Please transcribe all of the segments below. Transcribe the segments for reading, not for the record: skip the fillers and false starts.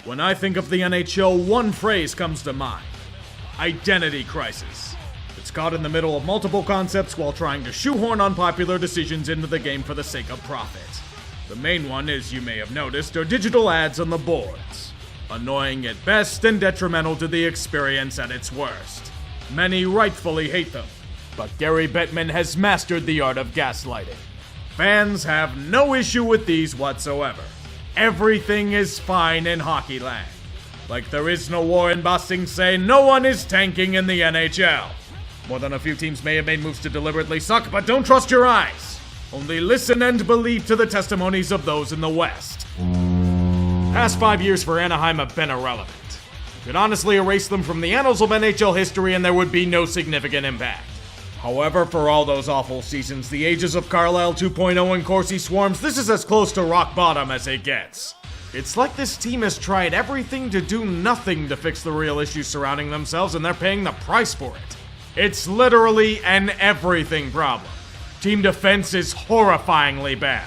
When I think of the NHL, one phrase comes to mind: identity crisis. It's caught in the middle of multiple concepts while trying to shoehorn unpopular decisions into the game for the sake of profit. The main one, as you may have noticed, are digital ads on the boards. Annoying at best and detrimental to the experience at its worst. Many rightfully hate them, but Gary Bettman has mastered the art of gaslighting. Fans have no issue with these whatsoever. Everything is fine in hockey land. Like there is no war in Bossing Say, no one is tanking in the NHL. More than a few teams may have made moves to deliberately suck, but don't trust your eyes. Only listen and believe to the testimonies of those in the West. Past 5 years for Anaheim have been irrelevant. You could honestly erase them from the annals of NHL history and there would be no significant impact. However, for all those awful seasons, the ages of Carlisle 2.0 and Corsi Swarms, this is as close to rock bottom as it gets. It's like this team has tried everything to do nothing to fix the real issues surrounding themselves, and they're paying the price for it. It's literally an everything problem. Team defense is horrifyingly bad.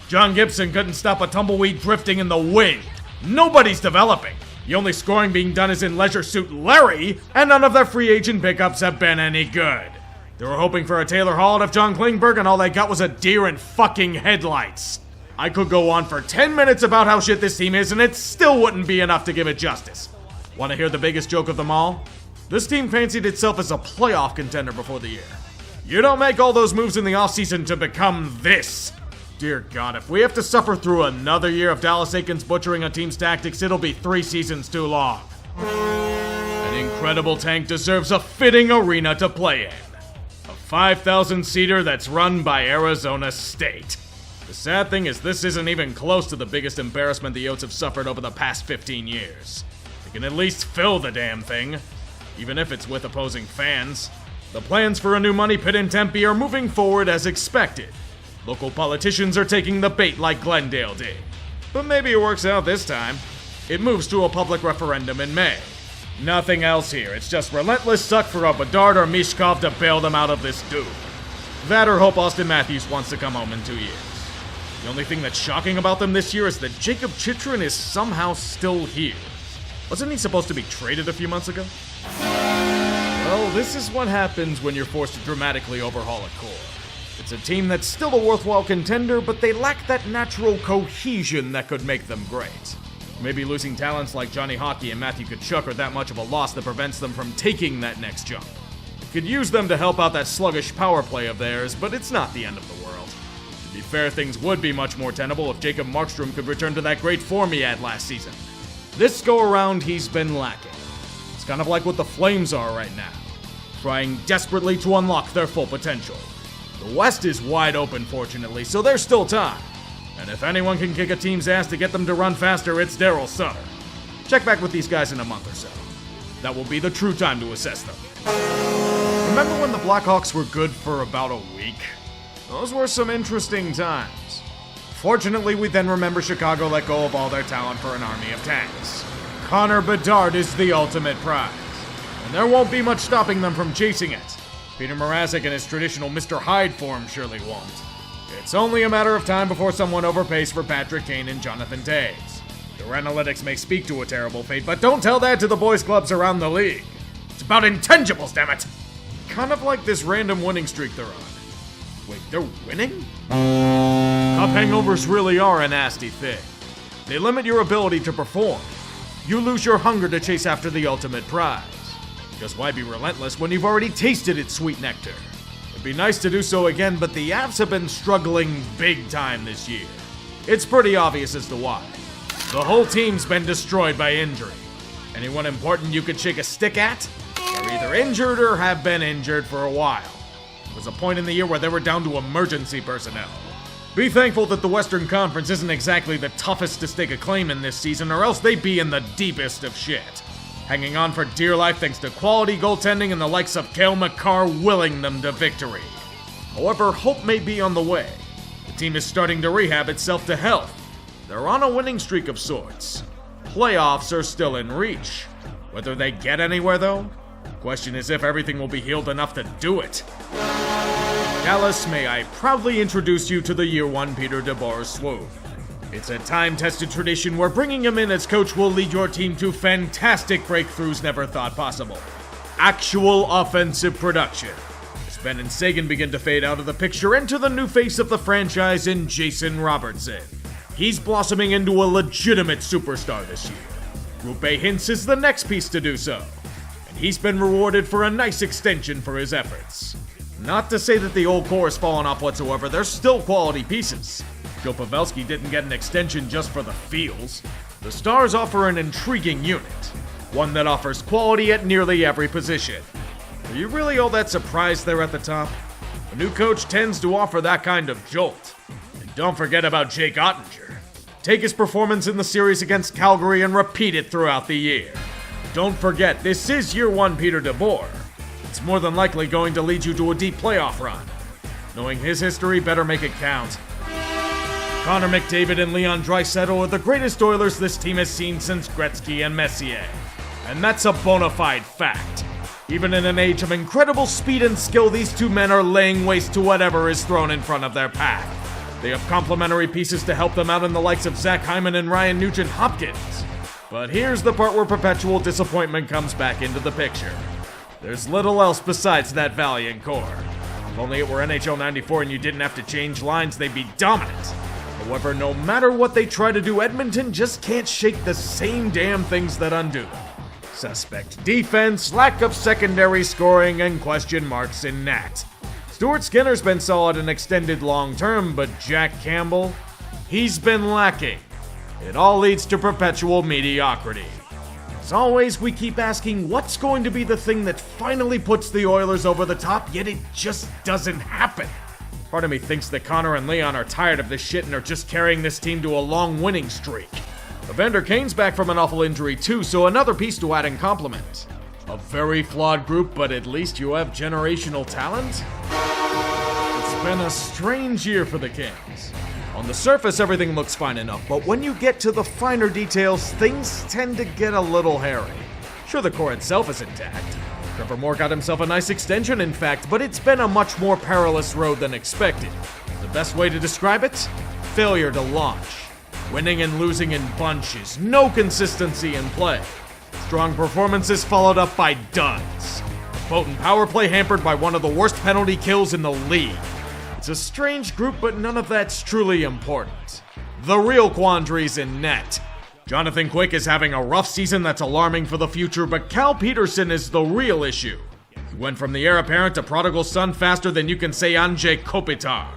John Gibson couldn't stop a tumbleweed drifting in the wind. Nobody's developing. The only scoring being done is in Leisure Suit Larry, and none of their free agent pickups have been any good. They were hoping for a Taylor Hall out of John Klingberg, and all they got was a deer in fucking headlights. I could go on for 10 minutes about how shit this team is, and it still wouldn't be enough to give it justice. Want to hear the biggest joke of them all? This team fancied itself as a playoff contender before the year. You don't make all those moves in the offseason to become this. Dear God, if we have to suffer through another year of Dallas Eakins butchering a team's tactics, it'll be 3 seasons too long. An incredible tank deserves a fitting arena to play in. A 5,000-seater that's run by Arizona State. The sad thing is this isn't even close to the biggest embarrassment the Yotes have suffered over the past 15 years. They can at least fill the damn thing, even if it's with opposing fans. The plans for a new money pit in Tempe are moving forward as expected. Local politicians are taking the bait like Glendale did. But maybe it works out this time. It moves to a public referendum in May. Nothing else here, it's just relentless suck for a Bedard or Mishkov to bail them out of this doom. That or hope Austin Matthews wants to come home in 2 years. The only thing that's shocking about them this year is that Jacob Chychrun is somehow still here. Wasn't he supposed to be traded a few months ago? Well, this is what happens when you're forced to dramatically overhaul a core. It's a team that's still a worthwhile contender, but they lack that natural cohesion that could make them great. Maybe losing talents like Johnny Hockey and Matthew Tkachuk are that much of a loss that prevents them from taking that next jump. You could use them to help out that sluggish power play of theirs, but it's not the end of the world. To be fair, things would be much more tenable if Jacob Markstrom could return to that great form he had last season. This go-around, he's been lacking. It's kind of like what the Flames are right now, trying desperately to unlock their full potential. The West is wide open, fortunately, so there's still time. And if anyone can kick a team's ass to get them to run faster, it's Daryl Sutter. Check back with these guys in a month or so. That will be the true time to assess them. Remember when the Blackhawks were good for about a week? Those were some interesting times. Fortunately, we then remember Chicago let go of all their talent for an army of tanks. Connor Bedard is the ultimate prize, and there won't be much stopping them from chasing it. Peter Mrazek in his traditional Mr. Hyde form surely won't. It's only a matter of time before someone overpays for Patrick Kane and Jonathan Toews. Your analytics may speak to a terrible fate, but don't tell that to the boys' clubs around the league. It's about intangibles, damn it! Kind of like this random winning streak they're on. Wait, they're winning? Cup hangovers really are a nasty thing. They limit your ability to perform. You lose your hunger to chase after the ultimate prize. Because why be relentless when you've already tasted its sweet nectar? It'd be nice to do so again, but the Avs have been struggling big time this year. It's pretty obvious as to why. The whole team's been destroyed by injury. Anyone important you could shake a stick at? They're either injured or have been injured for a while. There was a point in the year where they were down to emergency personnel. Be thankful that the Western Conference isn't exactly the toughest to stake a claim in this season, or else they'd be in the deepest of shit. Hanging on for dear life thanks to quality goaltending and the likes of Cale Makar willing them to victory. However, hope may be on the way. The team is starting to rehab itself to health. They're on a winning streak of sorts. Playoffs are still in reach. Whether they get anywhere, though? The question is if everything will be healed enough to do it. Dallas, may I proudly introduce you to the Year 1 Peter DeBoer swoon. It's a time-tested tradition where bringing him in as coach will lead your team to fantastic breakthroughs never thought possible. Actual offensive production. As Ben and Sagan begin to fade out of the picture, enter the new face of the franchise in Jason Robertson. He's blossoming into a legitimate superstar this year. Group A hints is the next piece to do so, and he's been rewarded for a nice extension for his efforts. Not to say that the old core has fallen off whatsoever, there's still quality pieces. Joe Pavelski didn't get an extension just for the feels. The Stars offer an intriguing unit, one that offers quality at nearly every position. Are you really all that surprised they're at the top? A new coach tends to offer that kind of jolt. And don't forget about Jake Ottinger. Take his performance in the series against Calgary and repeat it throughout the year. Don't forget, this is year one Peter DeBoer. It's more than likely going to lead you to a deep playoff run. Knowing his history, better make it count. Connor McDavid and Leon Draisaitl are the greatest Oilers this team has seen since Gretzky and Messier. And that's a bona fide fact. Even in an age of incredible speed and skill, these two men are laying waste to whatever is thrown in front of their path. They have complementary pieces to help them out in the likes of Zach Hyman and Ryan Nugent-Hopkins. But here's the part where perpetual disappointment comes back into the picture. There's little else besides that valiant core. If only it were NHL 94 and you didn't have to change lines, they'd be dominant. However, no matter what they try to do, Edmonton just can't shake the same damn things that undo them. Suspect defense, lack of secondary scoring, and question marks in net. Stuart Skinner's been solid and extended long term, but Jack Campbell, he's been lacking. It all leads to perpetual mediocrity. As always, we keep asking what's going to be the thing that finally puts the Oilers over the top, yet it just doesn't happen. Part of me thinks that Connor and Leon are tired of this shit and are just carrying this team to a long winning streak. Evander Kane's back from an awful injury too, so another piece to add and complement. A very flawed group, but at least you have generational talent? It's been a strange year for the Kings. On the surface, everything looks fine enough, but when you get to the finer details, things tend to get a little hairy. Sure, the core itself is intact. Trevor Moore got himself a nice extension, in fact, but it's been a much more perilous road than expected. The best way to describe it? Failure to launch. Winning and losing in bunches. No consistency in play. Strong performances followed up by duds. A potent power play hampered by one of the worst penalty kills in the league. It's a strange group, but none of that's truly important. The real quandary's in net. Jonathan Quick is having a rough season that's alarming for the future, but Cal Peterson is the real issue. He went from the heir apparent to prodigal son faster than you can say Andrzej Kopitar.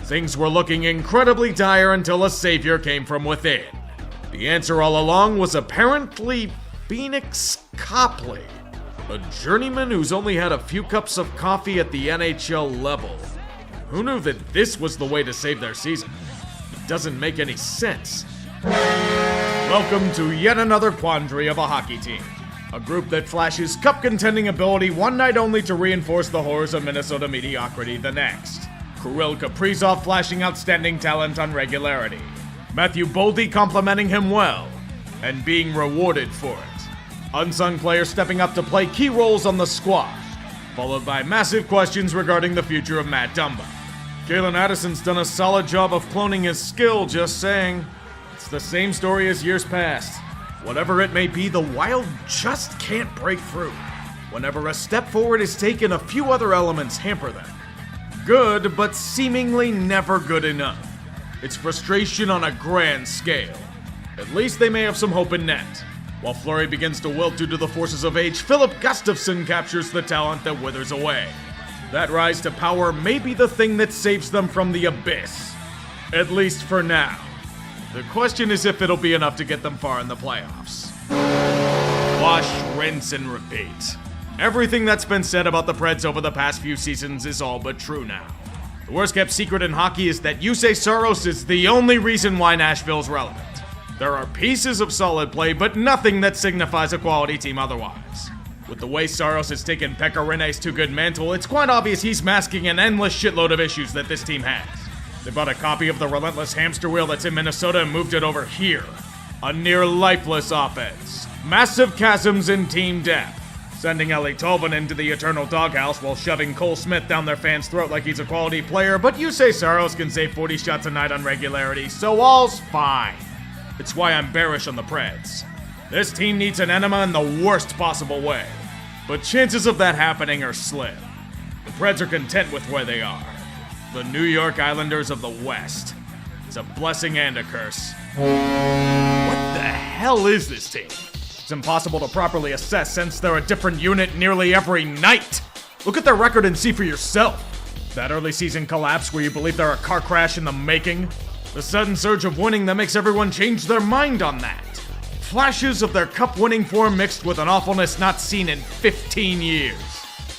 Things were looking incredibly dire until a savior came from within. The answer all along was apparently Phoenix Copley, a journeyman who's only had a few cups of coffee at the NHL level. Who knew that this was the way to save their season? It doesn't make any sense. Welcome to yet another quandary of a hockey team. A group that flashes cup-contending ability one night only to reinforce the horrors of Minnesota mediocrity the next. Kirill Kaprizov flashing outstanding talent on regularity. Matthew Boldy complimenting him well, and being rewarded for it. Unsung players stepping up to play key roles on the squad, followed by massive questions regarding the future of Matt Dumba. Jalen Addison's done a solid job of cloning his skill, just saying. It's the same story as years past. Whatever it may be, the Wild just can't break through. Whenever a step forward is taken, a few other elements hamper them. Good, but seemingly never good enough. It's frustration on a grand scale. At least they may have some hope in net. While Fleury begins to wilt due to the forces of age, Philip Gustafsson captures the talent that withers away. That rise to power may be the thing that saves them from the abyss. At least for now. The question is if it'll be enough to get them far in the playoffs. Wash, rinse, and repeat. Everything that's been said about the Preds over the past few seasons is all but true now. The worst kept secret in hockey is that Jussi Saros is the only reason why Nashville's relevant. There are pieces of solid play, but nothing that signifies a quality team otherwise. With the way Saros has taken Pekka Rinne's too-good mantle, it's quite obvious he's masking an endless shitload of issues that this team has. They bought a copy of the relentless hamster wheel that's in Minnesota and moved it over here. A near lifeless offense. Massive chasms in team depth. sending Ellie Tolvin into the eternal doghouse while shoving Cole Smith down their fans' throat like he's a quality player, but you say Saros can save 40 shots a night on regularity, so all's fine. It's why I'm bearish on the Preds. This team needs an enema in the worst possible way, but chances of that happening are slim. The Preds are content with where they are. The New York Islanders of the West. It's a blessing and a curse. What the hell is this team? It's impossible to properly assess since they're a different unit nearly every night. Look at their record and see for yourself. That early season collapse where you believe they're a car crash in the making. The sudden surge of winning that makes everyone change their mind on that. Flashes of their cup-winning form mixed with an awfulness not seen in 15 years.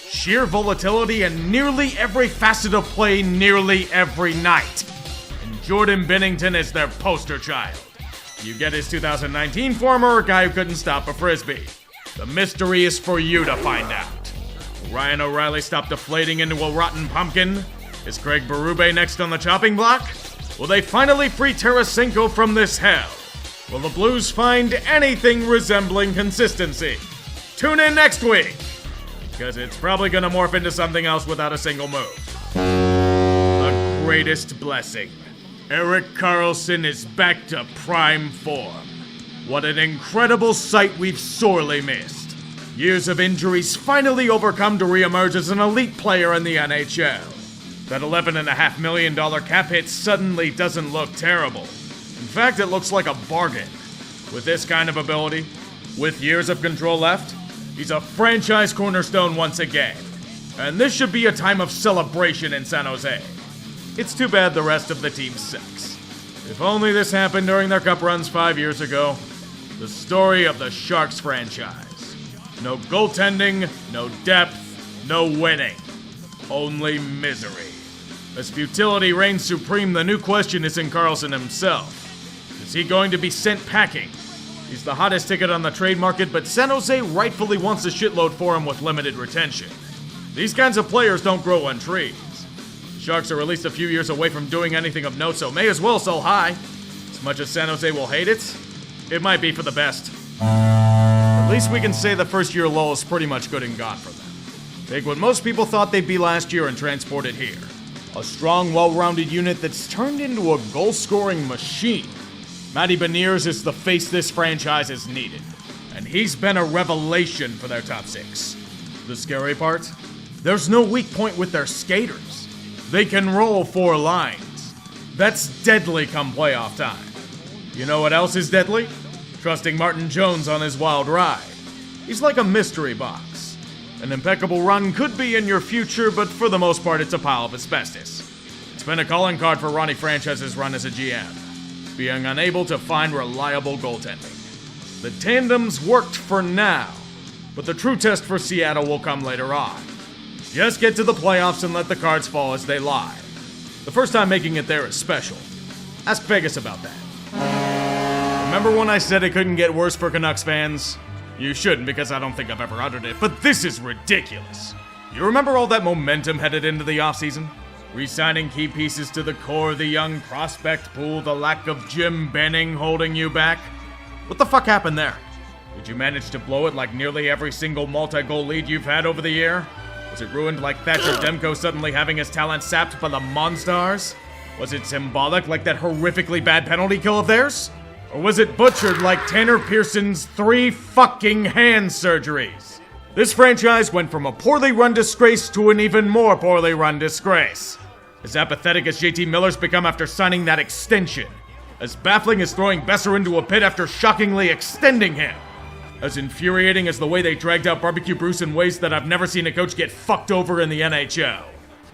Sheer volatility in nearly every facet of play nearly every night. And Jordan Binnington is their poster child. You get his 2019 form or a guy who couldn't stop a frisbee. The mystery is for you to find out. Will Ryan O'Reilly stop deflating into a rotten pumpkin? Is Craig Berube next on the chopping block? Will they finally free Tarasenko from this hell? Will the Blues find anything resembling consistency? Tune in next week, because it's probably going to morph into something else without a single move. The greatest blessing. Erik Karlsson is back to prime form. What an incredible sight we've sorely missed. Years of injuries finally overcome to reemerge as an elite player in the NHL. That $11.5 million cap hit suddenly doesn't look terrible. In fact, it looks like a bargain. With this kind of ability, with years of control left, he's a franchise cornerstone once again. And this should be a time of celebration in San Jose. It's too bad the rest of the team sucks. If only this happened during their cup runs 5 years ago. The story of the Sharks franchise. No goaltending, no depth, no winning. Only misery. As futility reigns supreme, the new question is in Karlsson himself. Is he going to be sent packing? He's the hottest ticket on the trade market, but San Jose rightfully wants a shitload for him with limited retention. These kinds of players don't grow on trees. Sharks are at least a few years away from doing anything of note, so may as well sell high. As much as San Jose will hate it, it might be for the best. At least we can say the first-year lull is pretty much good and gone for them. Take what most people thought they'd be last year and transport it here. A strong, well-rounded unit that's turned into a goal-scoring machine. Matty Beniers is the face this franchise has needed, and he's been a revelation for their top six. The scary part? There's no weak point with their skaters. They can roll 4 lines. That's deadly come playoff time. You know what else is deadly? Trusting Martin Jones on his wild ride. He's like a mystery box. An impeccable run could be in your future, but for the most part it's a pile of asbestos. It's been a calling card for Ronnie Franchise's run as a GM, being unable to find reliable goaltending. The tandems worked for now, but the true test for Seattle will come later on. Just get to the playoffs and let the cards fall as they lie. The first time making it there is special. Ask Vegas about that. Remember when I said it couldn't get worse for Canucks fans? You shouldn't, because I don't think I've ever uttered it, but this is ridiculous. You remember all that momentum headed into the offseason? Re-signing key pieces to the core, the young prospect pool, the lack of Jim Benning holding you back? What the fuck happened there? Did you manage to blow it like nearly every single multi-goal lead you've had over the year? Was it ruined like Thatcher Demko suddenly having his talent sapped by the Monstars? Was it symbolic like that horrifically bad penalty kill of theirs? Or was it butchered like Tanner Pearson's 3 fucking hand surgeries? This franchise went from a poorly run disgrace to an even more poorly run disgrace. As apathetic as JT Miller's become after signing that extension. As baffling as throwing Besser into a pit after shockingly extending him. As infuriating as the way they dragged out Barbecue Bruce in ways that I've never seen a coach get fucked over in the NHL.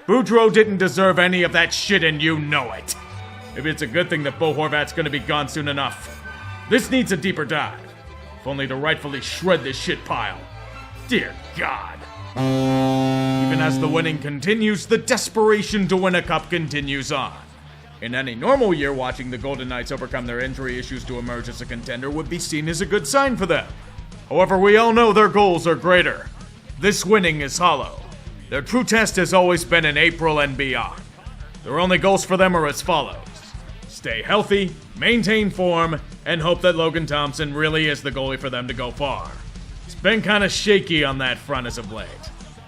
Boudreaux didn't deserve any of that shit and you know it. Maybe it's a good thing that Bo Horvat's gonna be gone soon enough. This needs a deeper dive. If only to rightfully shred this shit pile. Dear God. Even as the winning continues, the desperation to win a cup continues on. In any normal year, watching the Golden Knights overcome their injury issues to emerge as a contender would be seen as a good sign for them. However, we all know their goals are greater. This winning is hollow. Their true test has always been in April and beyond. Their only goals for them are as follows. Stay healthy, maintain form, and hope that Logan Thompson really is the goalie for them to go far. It's been kinda shaky on that front as of late.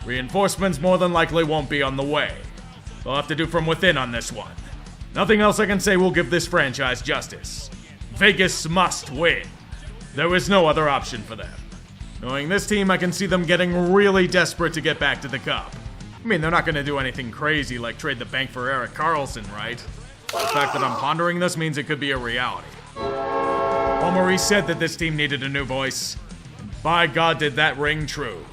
Reinforcements more than likely won't be on the way. They'll have to do from within on this one. Nothing else I can say will give this franchise justice. Vegas must win. There is no other option for them. Knowing this team, I can see them getting really desperate to get back to the cup. I mean, they're not going to do anything crazy like trade the bank for Erik Karlsson, right? The fact that I'm pondering this means it could be a reality. Paul Maurice said that this team needed a new voice. And by God, did that ring true.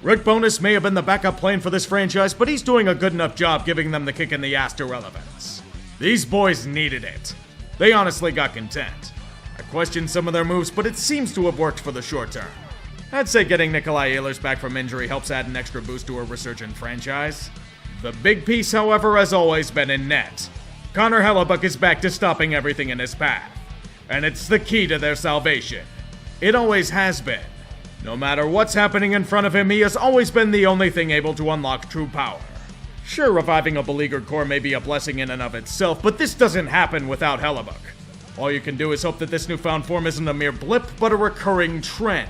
Rick Bowness may have been the backup plan for this franchise, but he's doing a good enough job giving them the kick in the ass to relevance. These boys needed it. They honestly got content. I questioned some of their moves, but it seems to have worked for the short term. I'd say getting Nikolai Ehlers back from injury helps add an extra boost to a resurgent franchise. The big piece, however, has always been in net. Connor Hellebuyck is back to stopping everything in his path. And it's the key to their salvation. It always has been. No matter what's happening in front of him, he has always been the only thing able to unlock true power. Sure, reviving a beleaguered core may be a blessing in and of itself, but this doesn't happen without Hellebuyck. All you can do is hope that this newfound form isn't a mere blip, but a recurring trend.